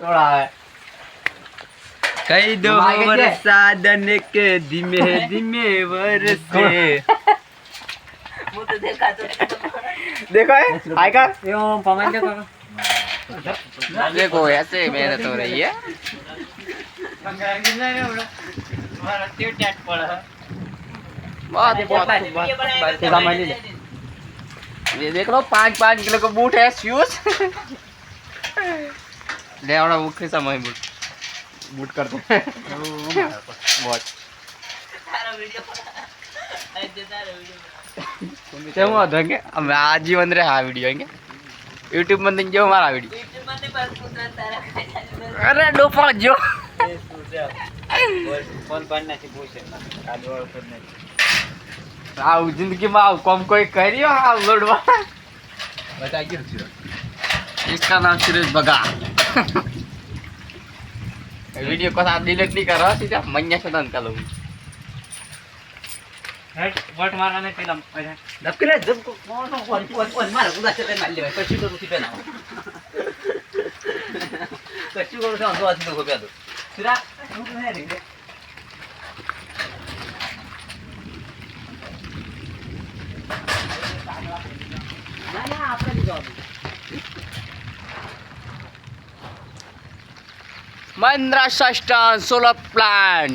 थोड़ा है कई दो साधन के धीमे धीमे वर्षे तो देखा तो देखो है आय का यो पवन देखो देखो ऐसे मेहनत हो रही है हमारा टेट पड़ा ये देख लो 5-5 किलो का बूट है शूज ले आवड़ा मुख्य समय बूट करते हैं बहुत तारा वीडियो देता रे वीडियो કેવું હતું અમે આજીવન રે આ વિડિયો હે YouTube માં જો મારા વિડિયો YouTube માં પર કુતરા તારા અરે ડોફા જો फोन पढ़ना से पूछे कादो फोन नहीं આવ જિંદગીમાં આવ કોમ કોઈ કર્યો આ લડવા બતા કે इसका नाम सुरेश बगा वीडियो को साथ डिलीट नहीं कर रहा सीधा मन्या से दन कलो हेड वट मारने फिल्म दबके जब कौन मार उदा चले मार ले कच्ची तो उसी पे ना कच्ची को तो दो आदमी को पे दो सिरा नहीं रे ना आपने जॉब महिंद्रा सस्टन सोलर प्लांट